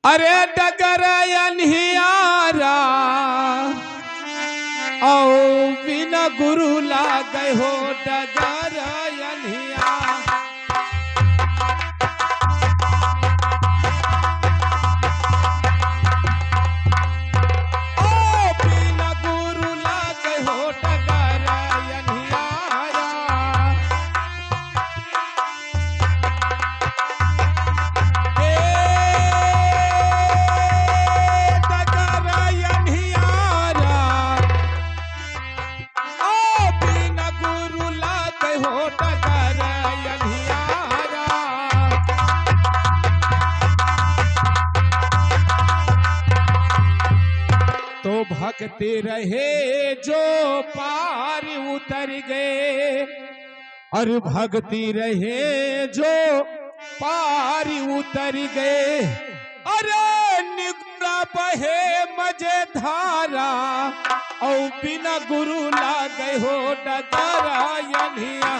अरे डगर अनहियारा औ बिना गुरु लागे हो डगर अनहिया। ओ बिना गुरु लागे हो डगर अनहियारा। तो भक्ति रहे जो पार उतर गए, और भक्ति रहे जो पार उतर गए। अरे निगुरा बहे मजे धारा और बिना गुरु लागे हो डगरा अनहिया।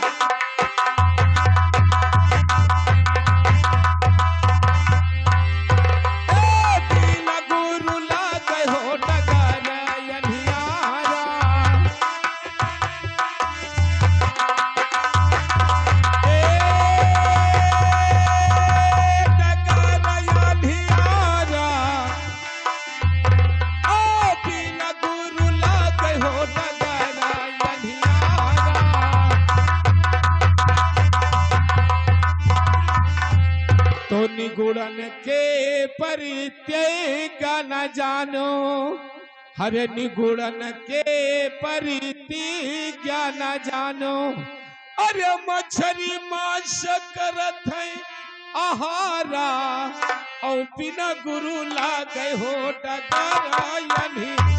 तो निगुड़न के परित्य न जानो, हरे निगुड़न के परित्य न जानो। अरे मछरी मांस करत है आहारा और बिना गुरु लागे हो डगरा अनहिया।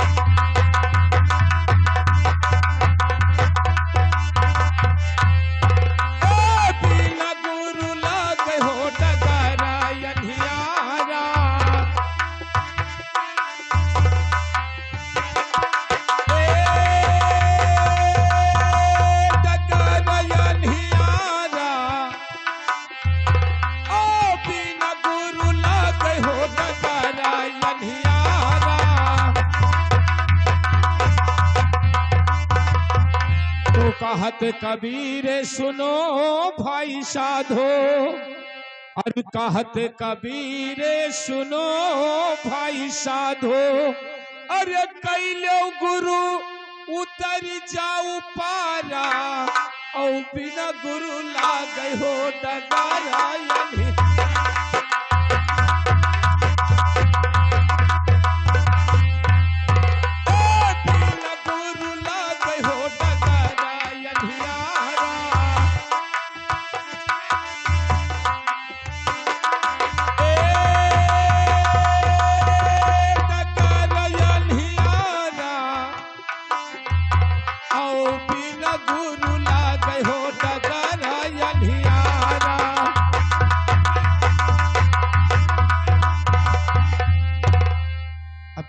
कहत कबीर सुनो भाई साधो, और कहत कबीर सुनो भाई साधो। अरे कैलो गुरु उतर जाऊ पारा और बिना गुरु लागे हो डगरा अनहिया।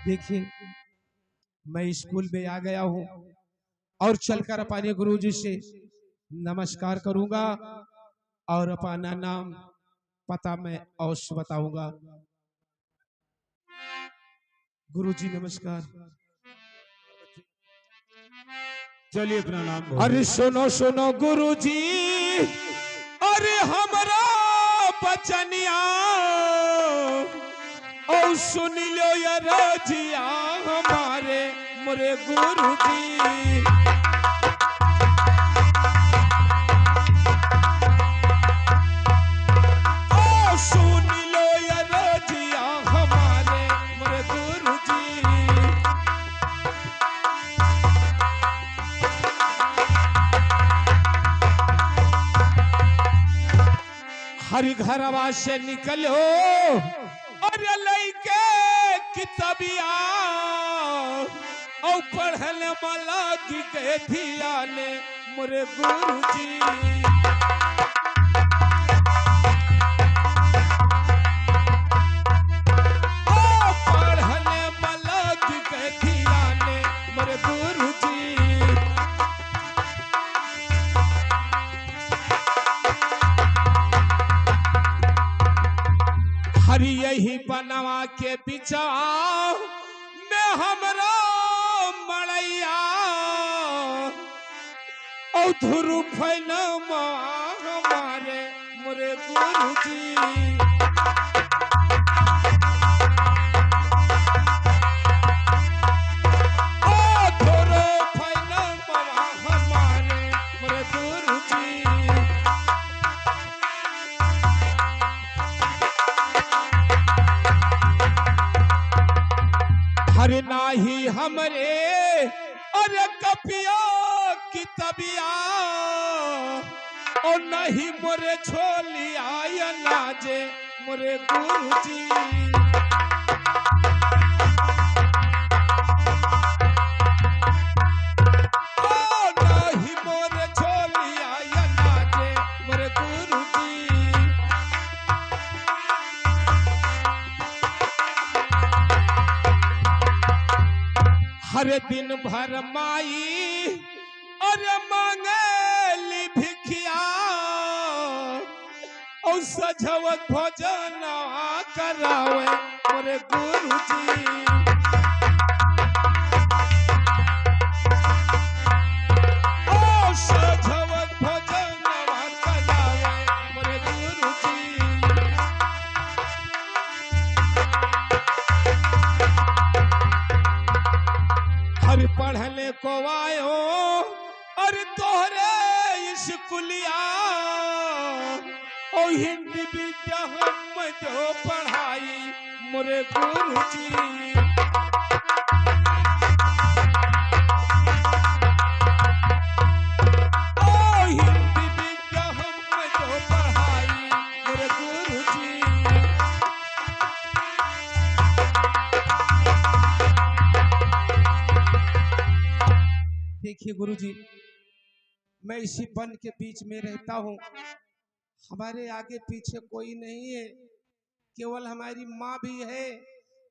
देखिए मैं स्कूल में आ गया हूं और चलकर अपने गुरुजी से नमस्कार करूंगा और अपना नाम पता मैं अवश्य बताऊंगा। गुरुजी नमस्कार। चलिए प्रणाम। अरे सुनो सुनो गुरुजी, अरे हमरा बचनिया और सुन लो ये रजिया हमारे मोरे गुरुजी। ओ सुन लो ये रजिया हमारे मोरे गुरुजी। हरि घरवा से निकलो और लइके किताबिया और पढ़ल मला की के धियाने मोरे गुरुजी। ओ पढ़ल मला की के धियाने मोरे गुरुजी। हरि यही बनवा के बिचा में हमरा मड़ैया और धुरु फैल हमारे मोरे गुरु जी हर नाही हमरे अरे कपिया की तबिया और नहीं मोरे छोलिया या नाजे मोरे गुरुजी नहीं मोरे छोलिया या नाजे मोरे गुरुजी हर दिन भर माई अरे मांगली भिखिया और सजवत भोजन करावे मोरे गुरुजी ओ सजवत भोजन करावे मोरे गुरुजी हर पढ़ले को आयो अरे तोहरे स्कूलिया ओ हिंदी विद्या हम जो पढ़ाई मोरे गुरुजी ओ हिंदी विद्या हम जो पढ़ाई मोरे गुरुजी देखिए गुरुजी मैं इसी वन के बीच में रहता हूँ हमारे आगे पीछे कोई नहीं है केवल हमारी माँ भी है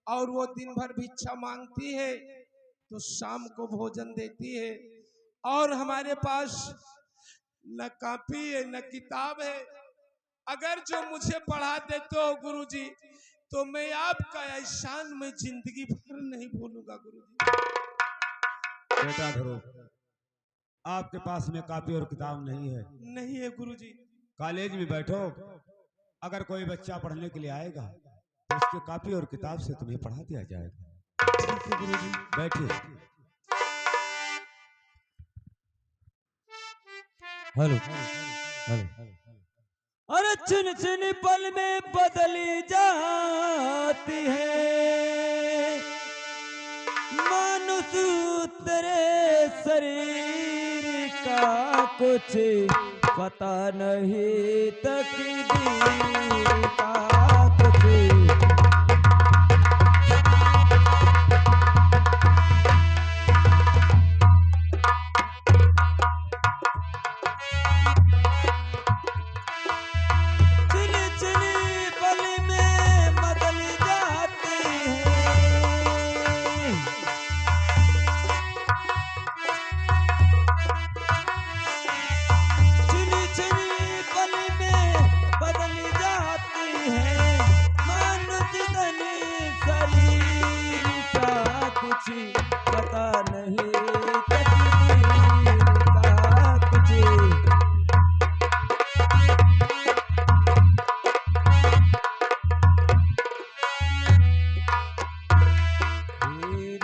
और वो दिन भर भिक्षा मांगती है तो शाम को भोजन देती है और हमारे पास न कॉपी है न किताब है अगर जो मुझे पढ़ा देते हो गुरुजी तो मैं आपका एहसान में जिंदगी भर नहीं भूलूंगा गुरुजी बेटा धरो आपके पास में कॉपी और किताब नहीं है नहीं है गुरुजी कॉलेज में बैठो अगर कोई बच्चा पढ़ने के लिए आएगा तो उसके कॉपी और किताब से तुम्हें पढ़ा दिया जाएगा ठीक है गुरुजी बैठिए हेलो अरे चिन चिन पल में बदली जाती है मानुष तेरे शरीर का कुछ पता नहीं तकदीर का कुछ पता नहीं तकदीर का कुछ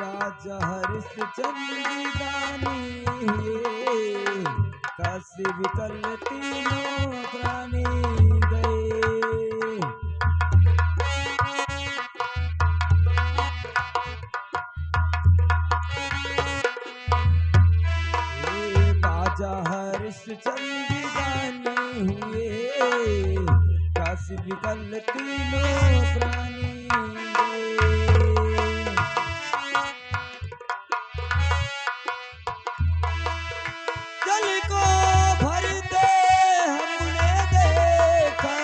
राजा हरिश्चंद्र काशी विकल तीनों प्राणी गए राजा हरिश्चंद्र गाने हुए काशी विकल तीनों प्राणी जल को भरते हमने देखा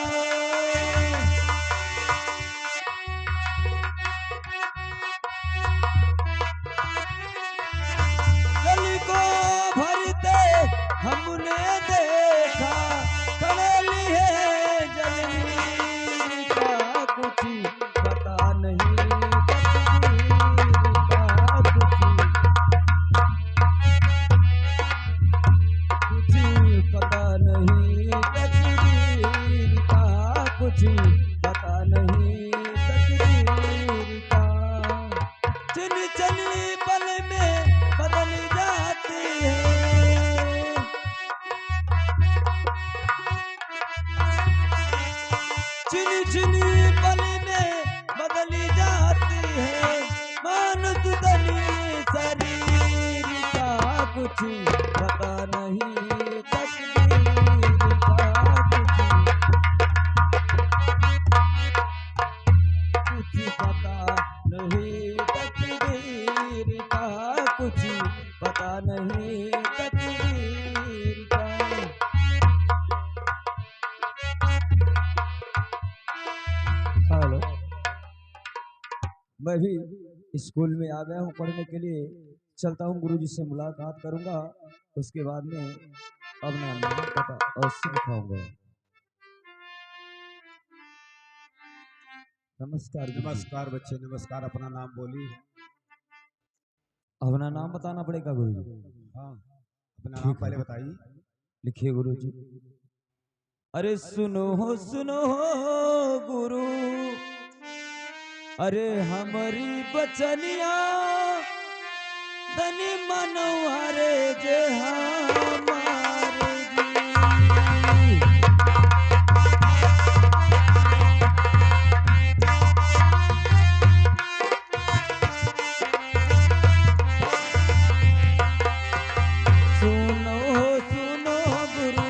जल को भरते हमने देखा कड़ली है जल का कुछ मैं भी स्कूल में आ गया हूँ पढ़ने के लिए। चलता हूँ, गुरुजी से मुलाकात करूंगा, उसके बाद में अपना नाम पता अवश्य लिखाऊंगा। नमस्कार गुरुजी। नमस्कार बच्चे, नमस्कार। अपना नाम बोली। अपना नाम बताना पड़ेगा गुरुजी। हाँ, अपना नाम ठीक है, पहले बताइए। लिखिए गुरुजी। अरे सुनो हो गुरु, अरे हमारी बचनिया धनी मनोहरे जे हमारे जी। सुनो हो गुरु,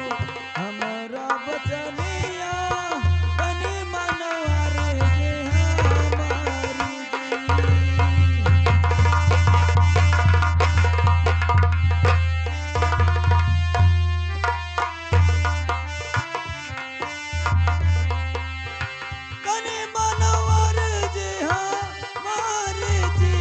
हमारा बचनिया धनी मनोहरे जे हमारी जी। कने मनोहर जी हमारे जी।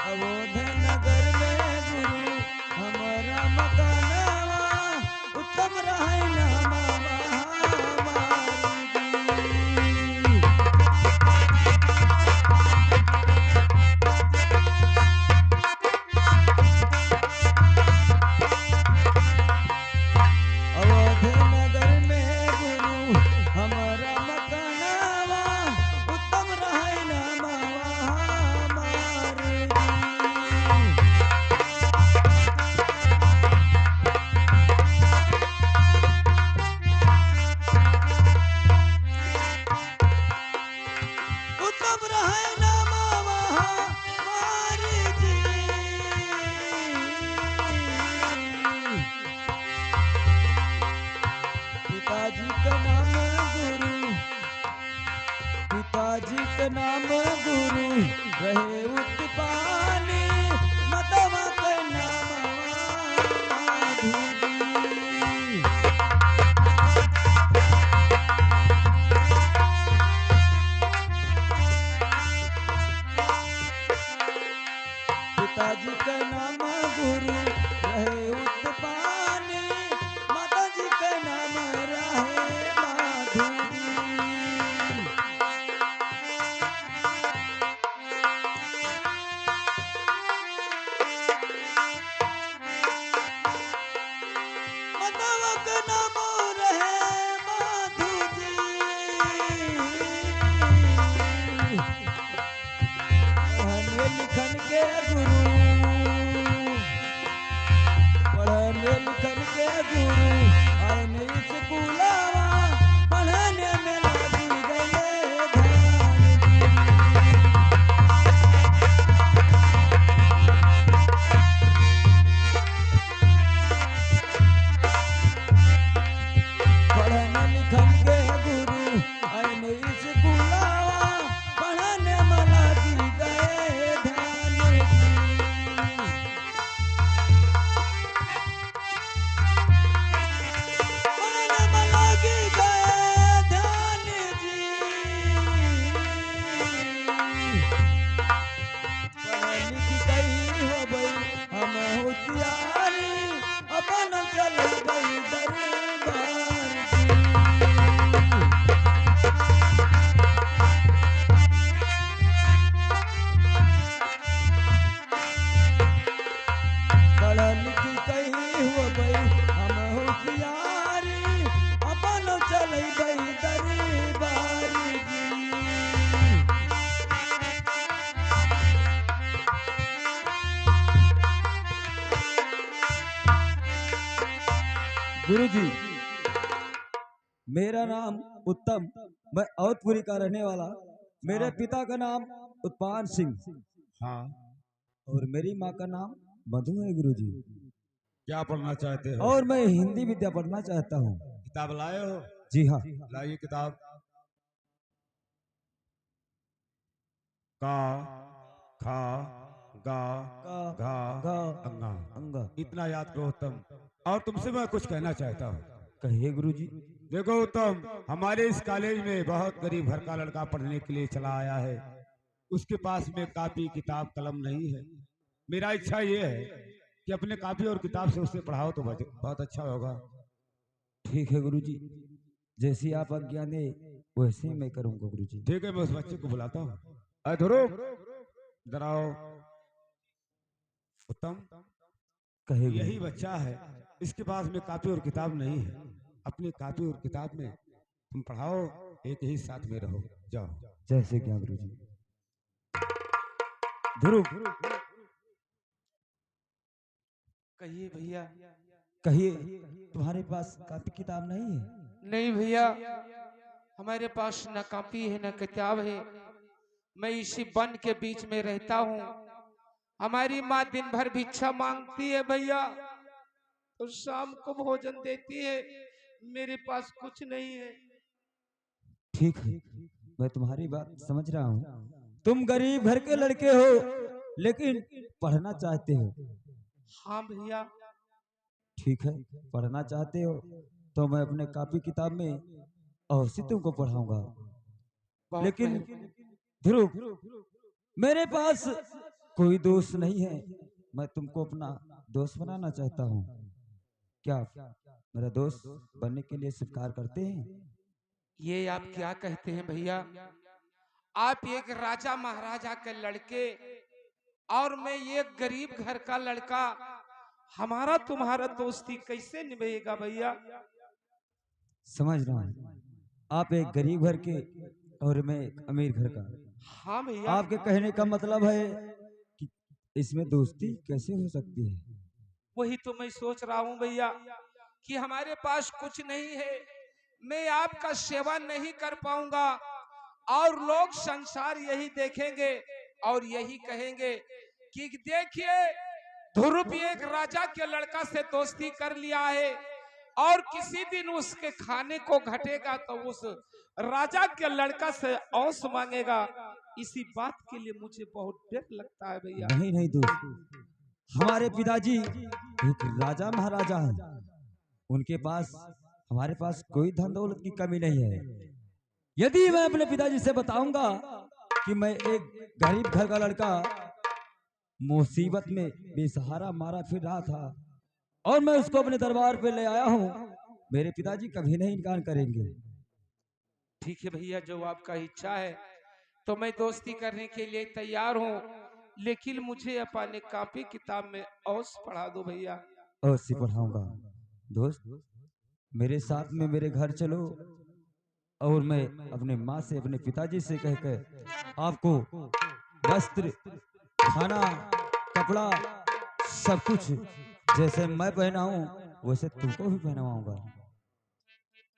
अवोध नगर में गुरु हमारा मकानवा, उत्तम रहे नामवा हमारी जी। अवध नगर में गुरु हमारा मकानवा, उत्तम रहे नामवा हमारे जी। उत्तम रहे नामवा हमारे जी। पिताजी का नाम गुरु, पिताजी का नाम गुरु रहे उत्पानी, मतवा का नाम माधु जी। पिताजी का नाम गुरु रहे उत्पानी, माताजी का नाम रहे माधु जी। मातावा का नाम रहे माधु जी। पढ़ने लिखन के गुरु, पढ़ने लिखन के गुरु आने स्कूलवा, पढ़ने में लगी गए ध्यान जी। पढ़ने लिखन के गुरु आने स्कूलवा, पढ़ने में लगी गए ध्यान जी। पढ़ने में लगी गए ध्यान जी। पढ़ लिख गई हो गई हम होशियारी, अपन चल गई दरबार जी। पढ़ लिख गई हो गई हम होशियारी, अपन चल गई दरबार जी। गुरुजी, मेरा नाम उत्तम, मैं अवधपुरी का रहने वाला। मेरे पिता का नाम उत्पान सिंह हाँ, और मेरी माँ का नाम मधु है गुरुजी। क्या पढ़ना चाहते हो? और मैं हिंदी विद्या पढ़ना चाहता हूँ। किताब लाए हो? जी हाँ। लाइए किताब। का, खा, गा का घा गा अंगा। अंगा। इतना याद करो उत्तम। और तुमसे मैं कुछ कहना चाहता हूँ। कहिए गुरुजी। देखो उत्तम, हमारे इस कॉलेज में बहुत गरीब घर का लड़का पढ़ने के लिए चला आया है। उसके पास में कापी किताब कलम नहीं है। मेरा इच्छा ये है कि अपने कापी और किताब से उसे पढ़ाओ तो बहुत अच्छा होगा। ठीक है गुरुजी, जैसी आप आज्ञा दे वैसे ही मैं करूंगा गुरुजी। ठीक है, मैं उस बच्चे को बुलाता हूँ। अरे ध्रुव, इधर आओ। उत्तम, कहे यही गुरुजी। बच्चा है, इसके पास में कापी और किताब नहीं है। अपनी कापी और किताब में तुम पढ़ाओ, एक ही साथ में रहो। जाओ। जैसे क्या गुरुजी। ध्रुव, कहिए भैया। कहिए, तुम्हारे पास कापी किताब नहीं है? नहीं भैया, हमारे पास न कॉपी है न किताब है। मैं इसी वन के बीच में रहता हूँ। हमारी माँ दिन भर भिक्षा मांगती है भैया, तो शाम को भोजन देती है। मेरे पास कुछ नहीं है। ठीक है, मैं तुम्हारी बात समझ रहा हूँ। तुम गरीब घर के लड़के हो, लेकिन पढ़ना चाहते हो। हाँ भैया। ठीक है, पढ़ना चाहते हो तो मैं अपने कापी किताब में अवश्य तुमको पढ़ाऊंगा। बहुत लेकिन ध्रुव, मेरे पास कोई दोस्त नहीं है। मैं तुमको अपना दोस्त बनाना चाहता हूँ। क्या आप मेरा दोस्त बनने के लिए स्वीकार करते हैं? ये आप क्या कहते हैं भैया? आप एक राजा महाराजा के लड़के और मैं एक गरीब घर का लड़का, हमारा तुम्हारा दोस्ती कैसे निभेगा भैया? समझ रहा हूँ, आप एक गरीब घर के और मैं एक अमीर घर का। हाँ भैया। आपके कहने का मतलब है कि इसमें दोस्ती कैसे हो सकती है? वही तो मैं सोच रहा हूँ भैया कि हमारे पास कुछ नहीं है। मैं आपका सेवा नहीं कर पाऊंगा और लोग संसार यही देखेंगे और यही कहेंगे कि देखिए, ध्रुव एक राजा के लड़का से दोस्ती कर लिया है और किसी दिन उसके खाने को घटेगा तो उस राजा के लड़का से औस मांगेगा। इसी बात के लिए मुझे बहुत डर लगता है भैया। नहीं नहीं दोस्त, हमारे पिताजी एक राजा महाराजा हैं। उनके पास हमारे पास कोई धन दौलत की कमी नहीं है। यदि मैं अपने पिताजी से बताऊंगा कि मैं एक गरीब घर का लड़का मुसीबत में बेसहारा मारा फिर रहा था और मैं उसको अपने दरबार पे ले आया हूँ, मेरे पिताजी कभी नहीं इनकार करेंगे। ठीक है भैया, जो आपका इच्छा है तो मैं दोस्ती करने के लिए तैयार हूँ, लेकिन मुझे अपने कॉपी किताब में औस पढ़ा दो भैया। अवश्य पढ़ाऊंगा दोस्त, मेरे साथ में मेरे घर चलो और मैं अपने माँ से अपने पिताजी से कहकर आपको वस्त्र, खाना, कपड़ा, सब कुछ जैसे मैं पहना हूँ वैसे तुमको भी पहनवाऊंगा।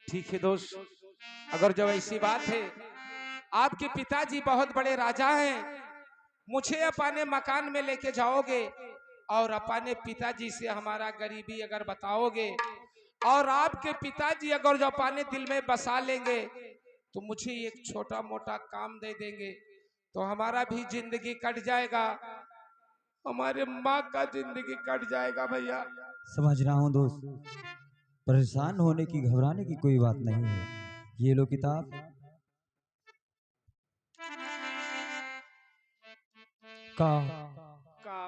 ठीक है दोस्त, अगर जब ऐसी बात है, आपके पिताजी बहुत बड़े राजा हैं, मुझे अपने मकान में लेके जाओगे और अपने पिताजी से हमारा गरीबी अगर बताओगे और आपके पिताजी अगर जो अपने दिल में बसा लेंगे तो मुझे एक छोटा मोटा काम दे देंगे तो हमारा भी जिंदगी कट जाएगा, हमारे माँ का जिंदगी कट जाएगा भैया। समझ रहा हूँ दोस्त, परेशान होने की घबराने की कोई बात नहीं है। ये लो किताब, का का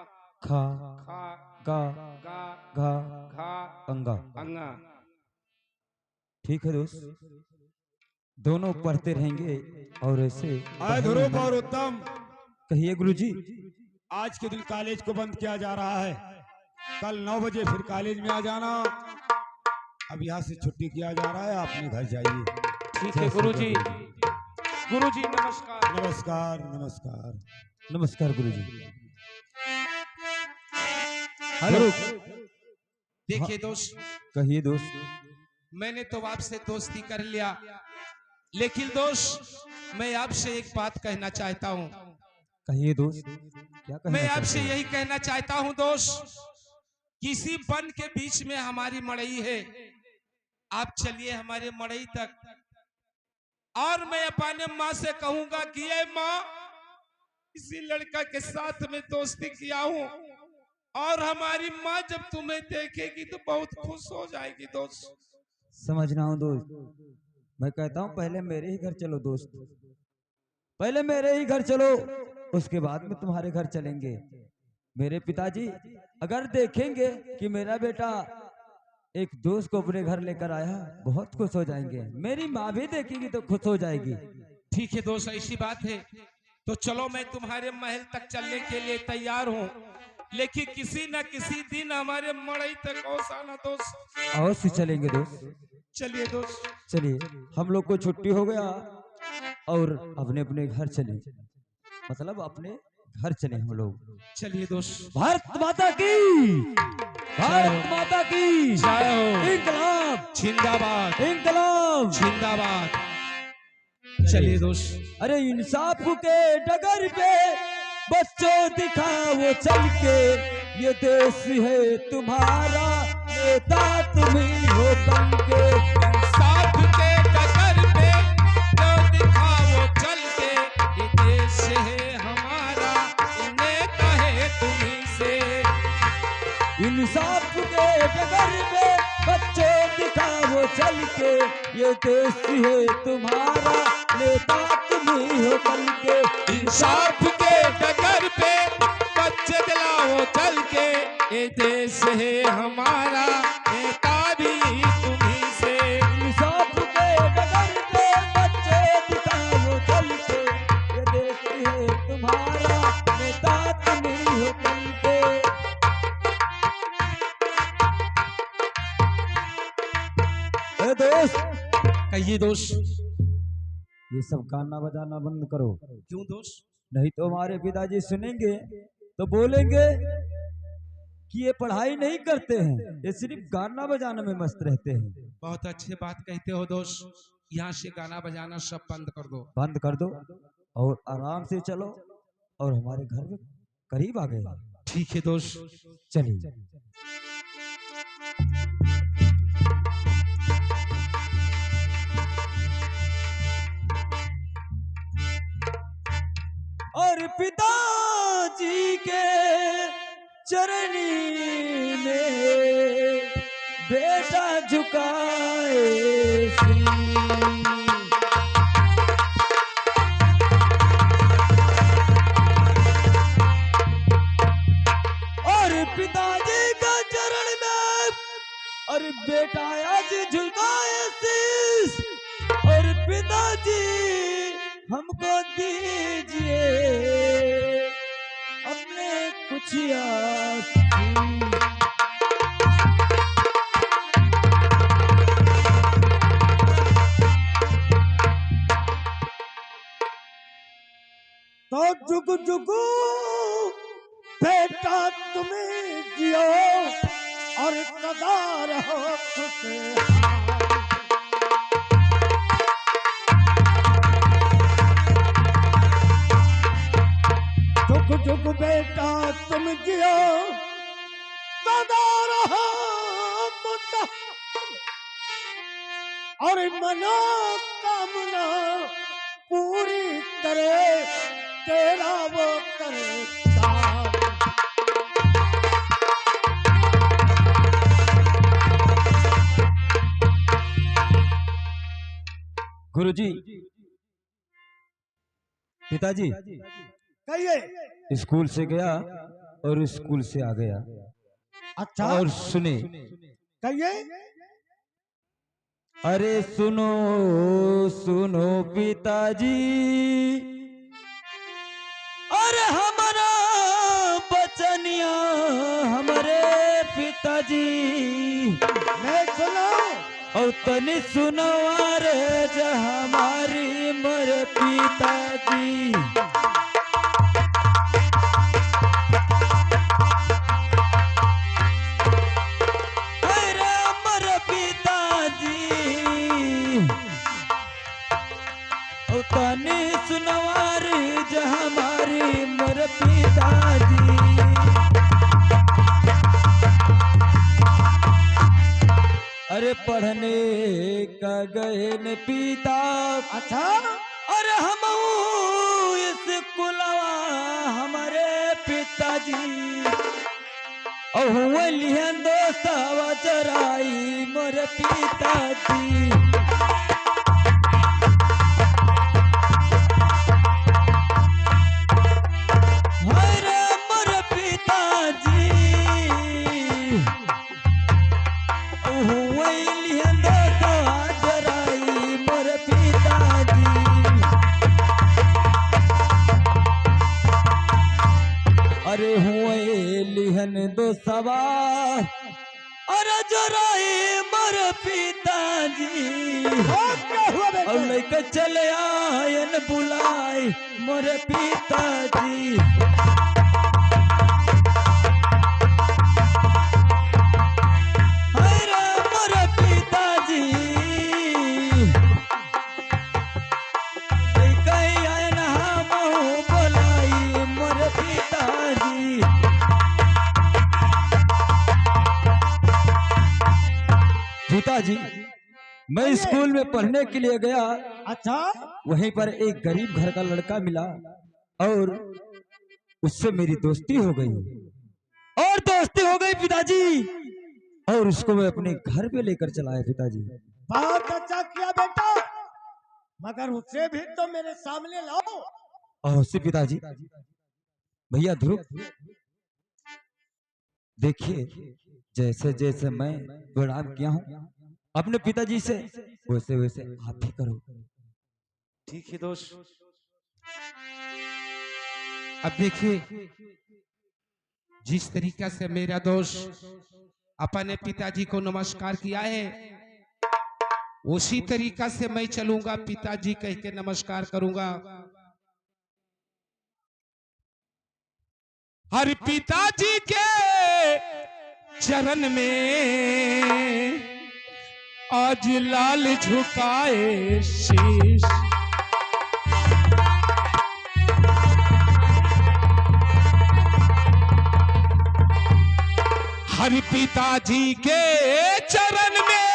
खा खा गा गा घा घा अंगा। अंगा। ठीक है दोस्त, दोनों पढ़ते रहेंगे और ऐसे आए ध्रुव और उत्तम, कहिए गुरुजी। आज के दिन कॉलेज को बंद किया जा रहा है। कल 9 बजे फिर कॉलेज में आ जाना। अब यहाँ से छुट्टी किया जा रहा है, अपने घर जाइए। ठीक है गुरुजी। गुरुजी नमस्कार। नमस्कार नमस्कार। नमस्कार गुरुजी। हेलो। हाँ, देखिए दोस्त, कहिए दोस्त। मैंने तो आपसे दोस्ती कर लिया, लेकिन दोस्त मैं आपसे एक बात कहना चाहता हूँ। कहिए दोस्त, क्या कहना मैं चाहते आपसे हो? यही कहना चाहता हूँ दोस्त, किसी वन के बीच में हमारी मड़ई है, आप चलिए हमारे मड़ई तक और मैं अपने माँ से कहूंगा कि ये माँ, इसी लड़का के साथ में दोस्ती किया हूँ, और हमारी माँ जब तुम्हें देखेगी तो बहुत खुश हो जाएगी दोस्त। समझ रहा हूँ दोस्त, मैं कहता हूँ पहले मेरे ही घर चलो दोस्त, पहले मेरे ही घर चलो, उसके बाद में तुम्हारे घर चलेंगे। मेरे पिताजी अगर देखेंगे कि मेरा बेटा एक दोस्त को अपने घर लेकर आया, बहुत खुश हो जाएंगे। मेरी माँ भी देखेगी तो खुश हो जाएगी। ठीक है दोस्त, ऐसी बात है तो चलो, मैं तुम्हारे महल तक चलने के लिए तैयार हूँ, लेकिन किसी न किसी दिन हमारे मड़ई तक आना दोस्त। अवश्य चलेंगे दोस्त, चलिए दोस्त। चलिए हम लोग को छुट्टी हो गया और अपने अपने घर चले, मतलब अपने घर चले हम लोग। चलिए दोस्त। भारत माता की, भारत माता की जय हो। इंकलाब जिंदाबाद, इंकलाब जिंदाबाद। चलिए दोस्त। अरे इंसाफ के डगर पे बच्चों दिखाओ चल के, ये देश है तुम्हारा, नेता तुम्ही हो बन के। इंसाफ के डगर पे जो दिखाओ चल के, ये देश है हमारा, नेता है तुम्ही से। इंसाफ के डगर पे बच्चों दिखाओ चल के, ये देश है तुम्हारा, नेता तुम्ही हो बन के। इंसाफ के डगर पे बच्चे दिलाओ चल के, ये देश है हमारा, नेता भी तुम्ही से। इंसाफ के डगर पे बच्चे दिखाओ चल के, ये देश है तुम्हारा, नेता तुम्ही हो बन के। ए दोस्त, कहिए दोस्त। ये सब गाना बजाना बंद करो, क्यों दोस्त? नहीं तो हमारे पिताजी सुनेंगे तो बोलेंगे कि ये पढ़ाई नहीं करते हैं, ये सिर्फ गाना बजाना में मस्त रहते हैं। बहुत अच्छी बात कहते हो दोस्त, यहाँ से गाना बजाना सब बंद कर दो। बंद कर दो और आराम से चलो, और हमारे घर में करीब आ गए। ठीक है दोस्त। चलिए। और पिताजी के चरनी में बेटा झुकाए श्री। और पिताजी का चरण में और बेटा आज झुकाए शीश। और पिताजी हमको दीजिए अपने कुछ आस। तो जुग जुगू बेटा तुम्हें जियो और सदा रहो खुशहाल। जुग जुग बेटा तुम जियो सदा रहो खुशहाल, और मनोकामना पूरी करे तेरा वो करे दान। गुरुजी, पिताजी कहिए। स्कूल से गया और स्कूल से आ गया। अच्छा, और सुने कहिए। अरे सुनो सुनो पिताजी, अरे हमारा बचनिया हमारे पिताजी। मैं सुनो और तनी सुनो रे जा हमारी मरे पिताजी। अरे मरे पिताजी और तनी सुनो रे जा हमारी मरे पिताजी। अरे पढ़ने का गए न पिता, अच्छा अरे हम इस कुलवा हमारे पिताजी और हुए लिहन दोस्तवा चराई मोरे पिताजी। हरे मोरे पिताजी हुए लिहन दोस्तवा चराई मोरे पिताजी। अरे हुए लिहन दो सवा अरे जराई मर पिताजी और लेके चले आयन बुलाए मोरे पिताजी। अरे मोरे पिताजी लेके आयन हम बुलाई मोरे पिताजी। पिताजी मैं स्कूल में पढ़ने के लिए गया। अच्छा, वहीं पर एक गरीब घर का लड़का मिला और उससे मेरी दोस्ती हो गई पिताजी और उसको मैं अपने घर पे लेकर चला आया पिताजी। बहुत अच्छा किया बेटा, मगर उसे भी तो मेरे सामने लाओ। और उससे पिताजी भैया ध्रुव देखिए जैसे जैसे मैं प्रणाम किया हूँ अपने पिताजी से वैसे वैसे आप भी करो। ठीक है दोस्त। अब देखिए जिस तरीका से मेरा दोस्त अपने पिताजी को नमस्कार किया है उसी तरीका से मैं चलूंगा, पिताजी कह के नमस्कार करूंगा। हर पिताजी के चरण में आज लाल झुकाए शीश। हर पिताजी के चरण में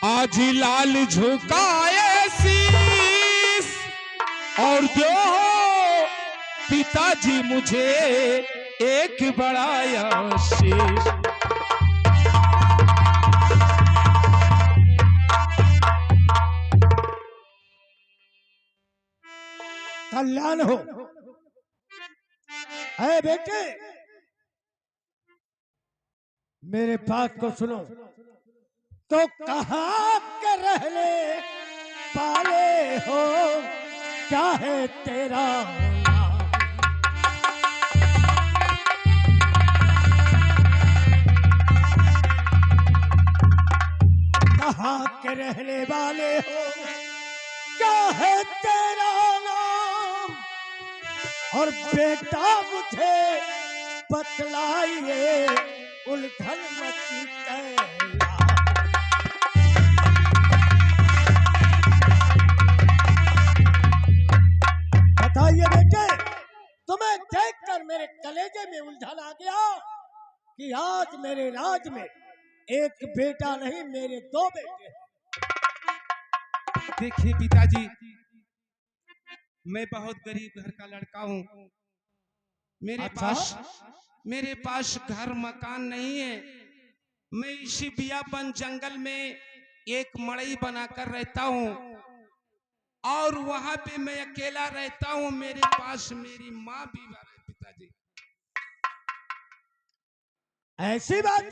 आज लाल झुकाए शीश और जो पिताजी मुझे एक बड़ा आशीष। कल्याण हो। अरे बेटे मेरे बात को सुनो, तो कहाँ के रहने पाले हो, क्या है तेरा नाम? कहाँ के रहने वाले हो, क्या है तेरा नाम? और बेटा मुझे बतलाइए उलझन मची कैला। बताइए बेटे, तुम्हें देखकर मेरे कलेजे में उलझन आ गया कि आज मेरे राज में एक बेटा नहीं मेरे दो बेटे हैं। देखिए पिताजी मैं बहुत गरीब घर का लड़का हूँ। अच्छा? मेरे पास घर मकान नहीं है। मैं इसी बियाबन जंगल में एक मड़ई बनाकर रहता हूँ और वहां पे मैं अकेला रहता हूँ। मेरे पास मेरी माँ भी है पिताजी। ऐसी बात